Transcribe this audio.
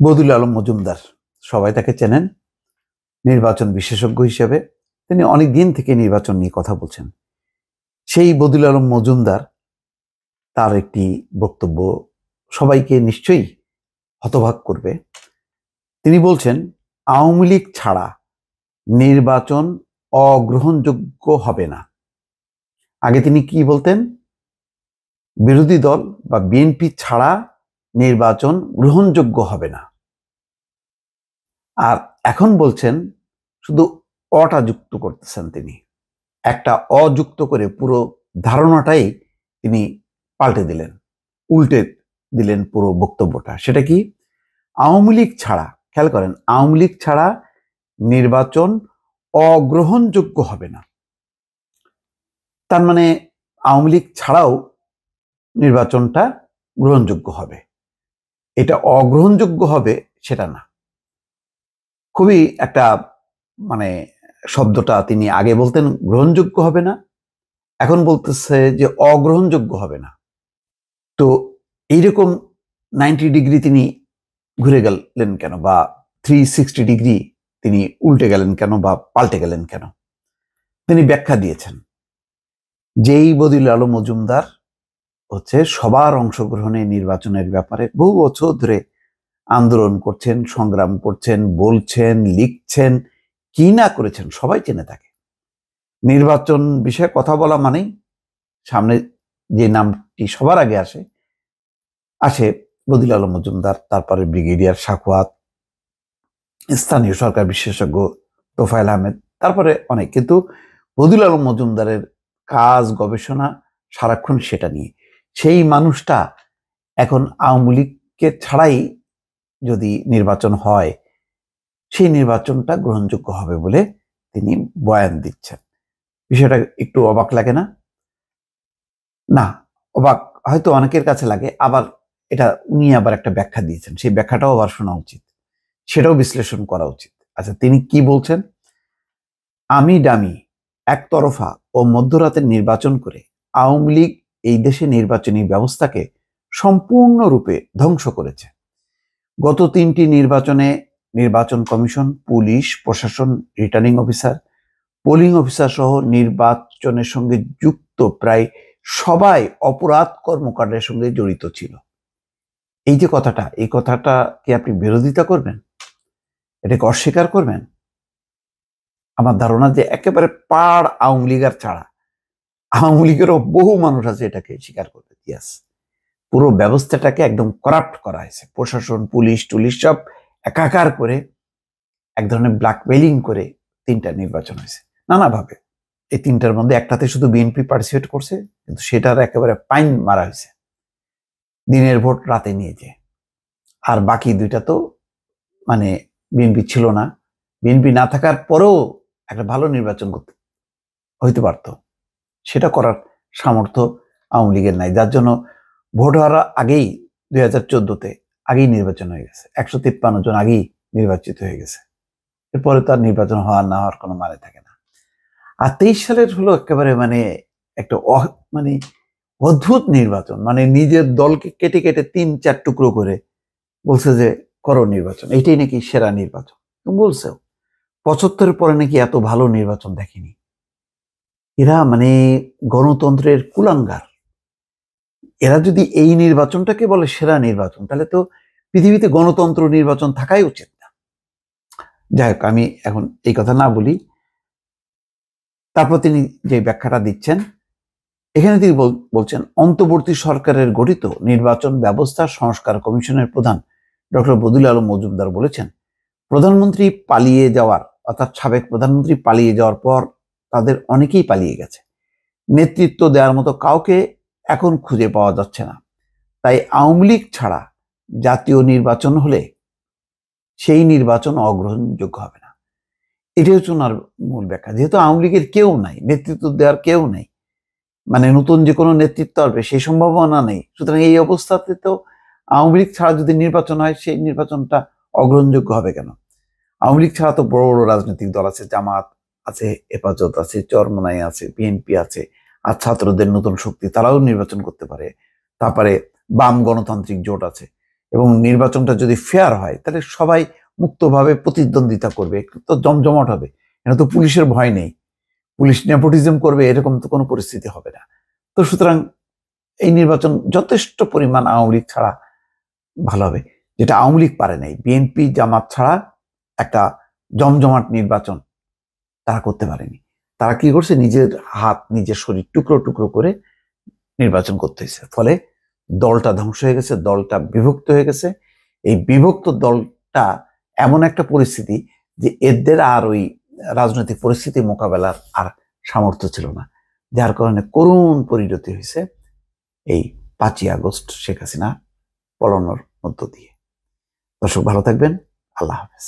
বদিউল আলম মজুমদার, সবাই তাকে চেনেন নির্বাচন বিশেষজ্ঞ হিসেবে। তিনি অনেক দিন থেকে নির্বাচন নিয়ে কথা বলছেন। সেই বদিউল আলম মজুমদার তার একটি বক্তব্য সবাইকে নিশ্চয়ই হতবাক করবে। তিনি বলছেন, আওয়ামী লীগ ছাড়া নির্বাচন অগ্রহণযোগ্য হবে না। আগে তিনি কি বলতেন? বিরোধী দল বা বিএনপি ছাড়া নির্বাচন গ্রহণযোগ্য হবে না। আর এখন বলছেন শুধু অটা যুক্ত করতেছেন তিনি, একটা অযুক্ত করে পুরো ধারণাটাই তিনি পাল্টে দিলেন, উল্টে দিলেন পুরো বক্তব্যটা। সেটা কি? আওয়ামী লীগ ছাড়া, খেয়াল করেন, আওয়ামী লীগ ছাড়া নির্বাচন অগ্রহণযোগ্য হবে না। তার মানে আওয়ামী লীগ ছাড়াও নির্বাচনটা গ্রহণযোগ্য হবে। এটা অগ্রহণযোগ্য হবে সেটা না। খুবই একটা শব্দটা তিনি আগে বলতেন গ্রহণযোগ্য হবে না, এখন বলতেছে যে অগ্রহণযোগ্য হবে না। তো এইরকম 90 ডিগ্রি তিনি ঘুরে গেলেন কেন, বা 360 ডিগ্রি তিনি উল্টে গেলেন কেন, বা পাল্টে গেলেন কেন? তিনি ব্যাখ্যা দিয়েছেন। যেই বদিউল আলম মজুমদার হচ্ছে সবার অংশগ্রহণে নির্বাচনের ব্যাপারে বহু বছর ধরে আন্দোলন করছেন, সংগ্রাম করছেন, বলছেন, লিখছেন, কি না করেছেন সবাই চেনে থাকে। নির্বাচন বিষয়ে কথা বলা মানেই সামনে যে নামটি সবার আগে আসে বদিউল আলম মজুমদার, তারপরে ব্রিগেডিয়ার সাখাওয়াত, স্থানীয় সরকার বিশেষজ্ঞ তোফায়েল আহমেদ, তারপরে অনেক। কিন্তু বদিউল আলম মজুমদারের কাজ, গবেষণা সারাক্ষণ সেটা নিয়ে। সেই মানুষটা এখন আওয়ামী লীগকে ছাড়াই যদি নির্বাচন হয়, সেই নির্বাচনটা গ্রহণযোগ্য হবে বলে তিনি বয়ান দিচ্ছেন। বিষয়টা একটু অবাক লাগে না? না, অবাক হয়তো অনেকের কাছে লাগে, আবার এটা উনি আবার একটা ব্যাখ্যা দিয়েছেন, সেই ব্যাখ্যাটাও আবার শোনা উচিত, সেটাও বিশ্লেষণ করা উচিত। আচ্ছা, তিনি কি বলছেন? আমি ডামি একতরফা ও মধ্যরাতের নির্বাচন করে আওয়ামী লীগ এই দেশে নির্বাচনী ব্যবস্থাকে সম্পূর্ণরূপে ধ্বংস করেছে। গত 3টি নির্বাচনে নির্বাচন কমিশন, পুলিশ, প্রশাসন, রিটার্নিং অফিসার, পোলিং অফিসার সহ নির্বাচনের সঙ্গে যুক্ত প্রায় সবাই অপরাধ কর্মকাণ্ডের সঙ্গে জড়িত ছিল। এই যে কথাটা, এই কথাটা কি আপনি বিরোধিতা করবেন? এটাকে অস্বীকার করবেন? আমার ধারণা যে একেবারে পাড় আওয়ামী লীগের ছাড়া আওয়ামী লীগেরও বহু মানুষ আছে এটাকে স্বীকার করতে। ইয়াস, পুরো ব্যবস্থাটাকে একদম করাপ্ট করা হয়েছে। প্রশাসন, পুলিশ টুলিশ সব একাকার করে এক ধরনের ব্ল্যাকমেইলিং করে 3টা নির্বাচন হয়েছে নানাভাবে। এই 3টার মধ্যে একটাতে শুধু বিএনপি পার্টিসিপেট করছে, কিন্তু সেটার একেবারে পাইন মারা হয়েছে, দিনের ভোট রাতে নিয়ে যে। আর বাকি 2টা তো বিএনপি ছিল না। বিএনপি না থাকার পরেও একটা ভালো নির্বাচন হইতে পারত, সেটা করার সামর্থ্য আওয়ামী লীগের নাই, যার জন্য ভোট হওয়ার আগেই 2014-তে আগেই নির্বাচন হয়ে গেছে। 153 জন আগেই নির্বাচিত হয়ে গেছে। এরপরে তার নির্বাচন হওয়ার না হওয়ার কোনো মানে থাকে না। আর 23 সালের হলো একেবারে একটা অদ্ভুত নির্বাচন, নিজের দলকে কেটে কেটে 3-4 টুকরো করে বলছে যে করো নির্বাচন, এইটাই নাকি সেরা নির্বাচন বলছে। 75-এর পরে নাকি এত ভালো নির্বাচন দেখেনি। এরা গণতন্ত্রের কুলাঙ্গার। এরা যদি এই নির্বাচনটাকে বলে সেরা নির্বাচন, তাহলে তো পৃথিবীতে গণতন্ত্র নির্বাচন থাকাই উচিত না। যাই হোক, আমি এখন এই কথা না বলি। তারপর তিনি যে ব্যাখ্যাটা দিচ্ছেন, এখানে তিনি বলছেন, অন্তর্বর্তী সরকারের গঠিত নির্বাচন ব্যবস্থা সংস্কার কমিশনের প্রধান ডক্টর বদিউল আলম মজুমদার বলেছেন, প্রধানমন্ত্রী পালিয়ে যাওয়ার, অর্থাৎ সাবেক প্রধানমন্ত্রী পালিয়ে যাওয়ার পর তাদের অনেকেই পালিয়ে গেছে। নেতৃত্ব দেওয়ার মতো কাউকে এখন খুঁজে পাওয়া যাচ্ছে না। তাই আওয়ামী লীগ ছাড়া জাতীয় নির্বাচন হলে সেই নির্বাচন অগ্রহণযোগ্য হবে না। এটাই হচ্ছে ওনার মূল ব্যাখ্যা। যেহেতু আওয়ামী লীগের কেউ নাই, নেতৃত্ব দেওয়ার কেউ নেই, নতুন যে কোনো নেতৃত্ব আসবে সেই সম্ভাবনা নেই। সুতরাং এই অবস্থাতে তো আওয়ামী লীগ ছাড়া যদি নির্বাচন হয়, সেই নির্বাচনটা অগ্রহণযোগ্য হবে কেন? আওয়ামী লীগ ছাড়া তো বড় বড় রাজনৈতিক দল আছে, জামাত আছে, হেফাজত আছে, চরমোনাই আছে, বিএনপি আছে, আর ছাত্রদের নতুন শক্তি, তারাও নির্বাচন করতে পারে। তারপরে বাম গণতান্ত্রিক জোট আছে, এবং নির্বাচনটা যদি ফেয়ার হয় তাহলে সবাই মুক্তভাবে প্রতিদ্বন্দ্বিতা করবে, একটু তো জমজমাট হবে। এটা তো পুলিশের ভয় নেই, পুলিশ নেপোটিজম করবে এরকম তো কোনো পরিস্থিতি হবে না। তো সুতরাং এই নির্বাচন যথেষ্ট পরিমাণ আওয়ামী লীগ ছাড়া ভালো হবে, যেটা আওয়ামী লীগ পারে নাই। বিএনপি জামাত ছাড়া একটা জমজমাট নির্বাচন তারা করতে পারেনি। তারা কি করছে, নিজের হাত নিজের শরীর টুকরো টুকরো করে নির্বাচন করতে হয়েছে, ফলে দলটা ধ্বংস হয়ে গেছে, দলটা বিভক্ত হয়ে গেছে। এই বিভক্ত দলটা এমন একটা পরিস্থিতি যে এদের আর ওই রাজনৈতিক পরিস্থিতি মোকাবেলার আর সামর্থ্য ছিল না, যার কারণে করুণ পরিণতি হয়েছে এই 5ই আগস্ট শেখ হাসিনা পলানোর মধ্য দিয়ে। দর্শক ভালো থাকবেন, আল্লাহ হাফেজ।